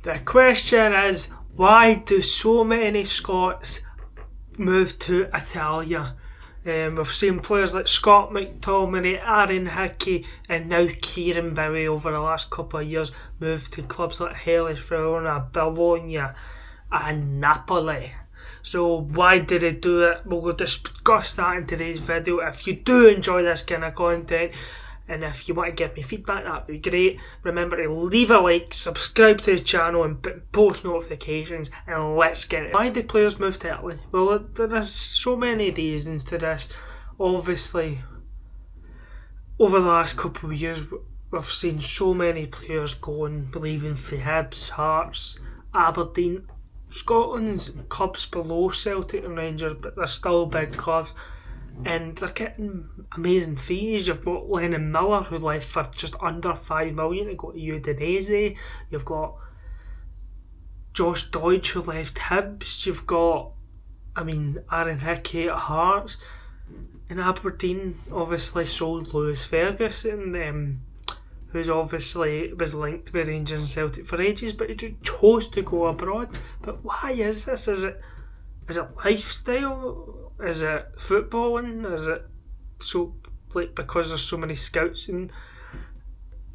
The question is, why do so many Scots move to Italia? We've seen players like Scott McTominay, Aaron Hickey and now Kieran Bowie over the last couple of years move to clubs like Hellas Verona, Bologna and Napoli. So why did they do it? We'll discuss that in today's video. If you do enjoy this kind of content, and if you want to give me feedback, that'd be great. Remember to leave a like, subscribe to the channel and post notifications, and let's get it. Why did players move to Italy? Well, there is so many reasons to this. Obviously, over the last couple of years, we've seen so many players going, leaving for Hibs, Hearts, Aberdeen, Scotland's clubs below Celtic and Rangers, but they're still big clubs. And they're getting amazing fees. You've got Lennon Miller, who left for just under 5 million to go to Udinese. You've got Josh Deutsch, who left Hibs. You've got, Aaron Hickey at Hearts. And Aberdeen obviously sold Lewis Ferguson, who's obviously was linked with Rangers and Celtic for ages, but he just chose to go abroad. But why is this? Is it lifestyle? Is it footballing? Is it because there's so many scouts and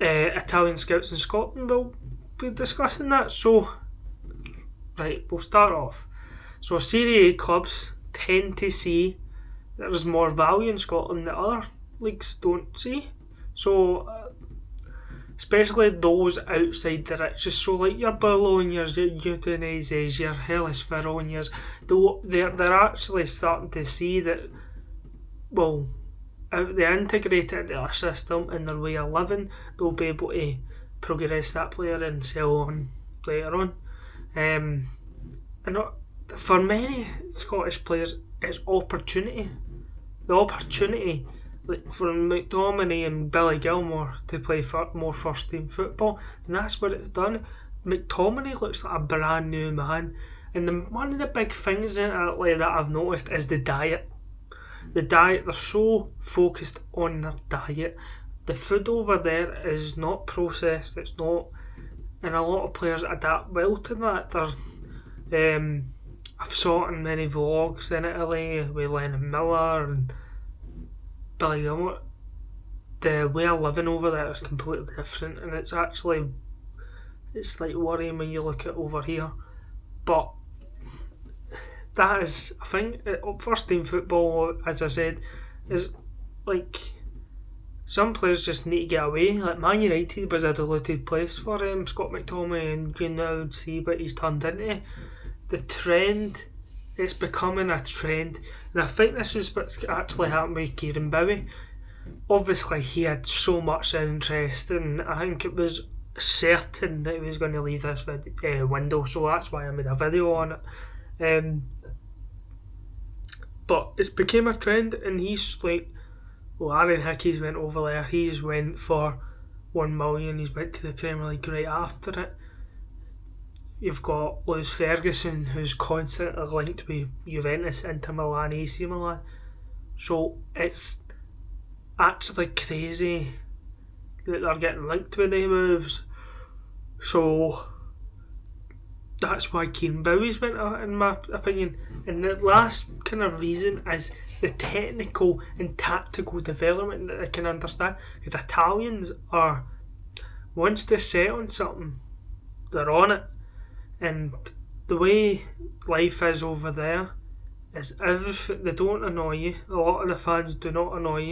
Italian scouts in Scotland? We'll be discussing that. So, right, we'll start off. So Serie A clubs tend to see that there's more value in Scotland that other leagues don't see. So, especially those outside the riches, so like your Bolognas, your Udineses, your Hellas Veronas, they're actually starting to see that, well, if they integrate it into their system and their way of living, they'll be able to progress that player and sell on later on. And for many Scottish players, it's opportunity. The opportunity, like for McTominay and Billy Gilmore, to play more first team football, and that's what it's done. McTominay looks like a brand new man, and one of the big things in Italy that I've noticed is the diet. They're so focused on their diet. The food over there is not processed, it's not, and a lot of players adapt well to that. I've saw it in many vlogs in Italy with Lennon Miller and Billy Gilmore. The way of living over there is completely different, and it's like worrying when you look at over here. But that is, I think, first team football, as I said, is like some players just need to get away. Like Man United was a diluted place for Scott McTominay, and you now see what he's turned into. The trend, it's becoming a trend, and I think this is what's actually happened with Kieran Bowie. Obviously he had so much interest, and I think it was certain that he was going to leave this window, so that's why I made a video on it. But it's became a trend, and he's like, well, Aaron Hickey's went over there, he's went for 1 million, he's went to the Premier League right after it. You've got Lewis Ferguson, who's constantly linked with Juventus, Inter Milan, AC Milan. So it's actually crazy that they're getting linked with their moves. So that's why Kieran Bowie's went out, in my opinion. And the last kind of reason is the technical and tactical development that they can understand. Because Italians are, once they're set on something, they're on it. And the way life is over there is everything. They don't annoy you. A lot of the fans do not annoy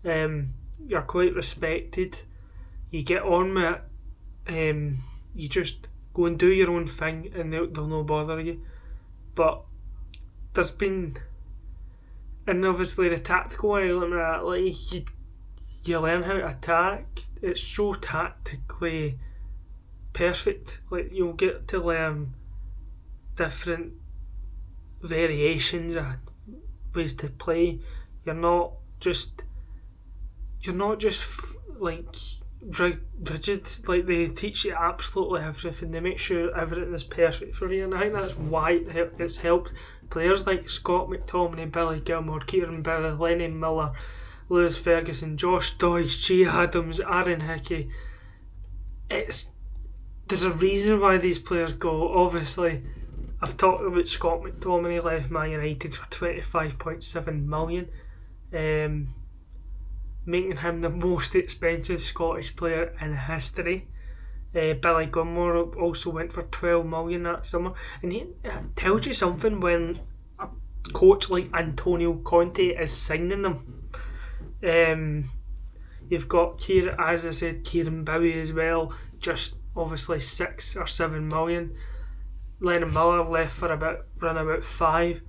you. You're quite respected. You get on with it. You just go and do your own thing, and they'll not bother you. But there's been, and obviously the tactical element of that, like you learn how to attack. It's so tactically perfect. Like you'll get to learn different variations of ways to play. You're not just like rigid. Like they teach you absolutely everything. They make sure everything is perfect for you, and I think that's why it's helped players like Scott McTominay, Billy Gilmore, Kieran Bowie, Lennon Miller, Lewis Ferguson, Josh Deutsch, G Adams, Aaron Hickey. there's a reason why these players go. Obviously, I've talked about Scott McTominay left Man United for 25.7 million, making him the most expensive Scottish player in history. Billy Gilmore also went for 12 million that summer, and it tells you something when a coach like Antonio Conte is signing them. You've got as I said, Kieran Bowie as well, just obviously 6 or 7 million. Lennon Miller left for about 5.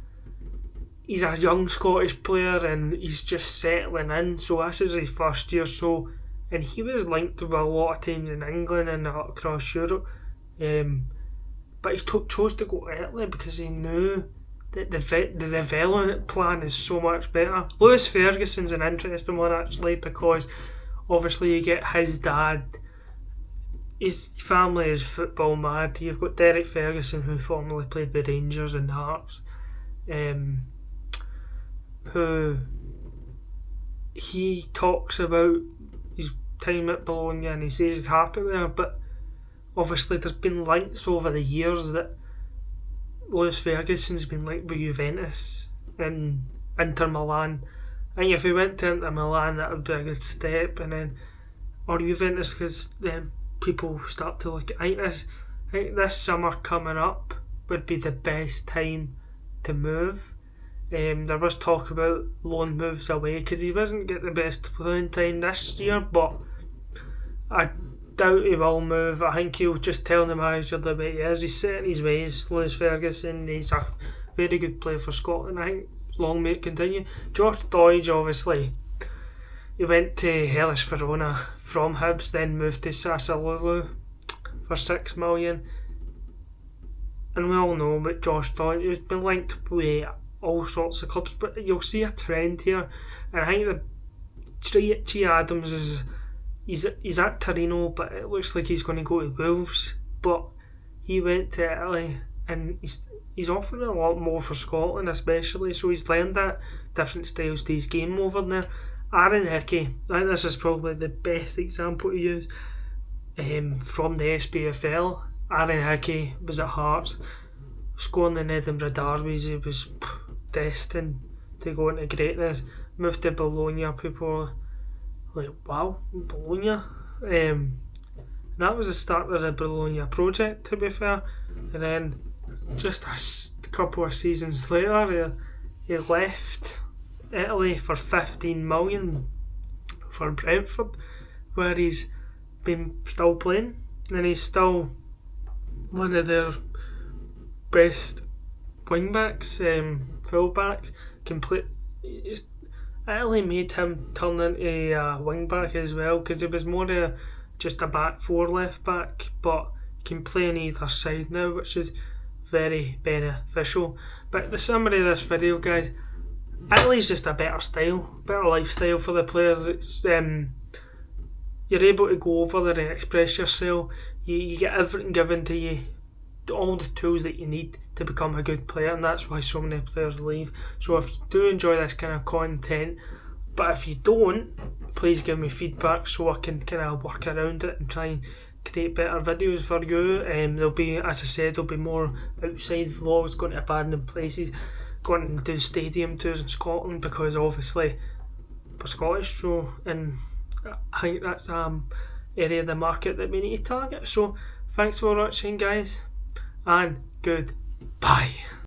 He's a young Scottish player and he's just settling in, so this is his first year. So, and he was linked with a lot of teams in England and across Europe, but he chose to go early because he knew that the development plan is so much better. Lewis Ferguson's an interesting one actually, because obviously you get his dad. His family is football mad. You've got Derek Ferguson, who formerly played with Rangers and Hearts, who he talks about his time at Bologna and he says he's happy there, but obviously there's been links over the years that Lewis Ferguson's been linked with Juventus and Inter Milan. I think if he went to Inter Milan, that would be a good step, and then or Juventus, because then people start to look at. I think this summer coming up would be the best time to move. There was talk about loan moves away because he doesn't get the best playing time this year, but I doubt he will move. I think he'll just tell the manager the way he is. He's set in his ways, Lewis Ferguson. He's a very good player for Scotland. I think long may it continue. George Doidge, obviously, he went to Hellas Verona from Hibs, then moved to Sassuolo for 6 million. And we all know about Josh Doidge. He's been linked with all sorts of clubs, but you'll see a trend here. And I think that G Adams is he's at Torino, but it looks like he's going to go to Wolves. But he went to Italy, and he's offering a lot more for Scotland, especially. So he's learned that different styles to his game over there. Aaron Hickey, I think this is probably the best example to use from the SPFL. Aaron Hickey was at Hearts, scoring in Edinburgh derbies. He was destined to go into greatness. Moved to Bologna, people were like, wow, Bologna. That was the start of the Bologna project, to be fair. And then just a couple of seasons later, he left Italy for 15 million for Brentford, where he's been still playing, and he's still one of their best wing backs, full backs. Italy made him turn into a wing back as well, because he was more of just a back four left back, but he can play on either side now, which is very beneficial. But the summary of this video, guys, Italy's just a better style, better lifestyle for the players. It's you're able to go over there and express yourself. You get everything given to you, all the tools that you need to become a good player, and that's why so many players leave. So if you do enjoy this kind of content, but if you don't, please give me feedback so I can kind of work around it and try and create better videos for you. There'll be, as I said, there'll be more outside vlogs, going to abandoned places, going to do stadium tours in Scotland, because obviously we're Scottish, so, and I think that's area of the market that we need to target. So thanks for watching, guys, and goodbye.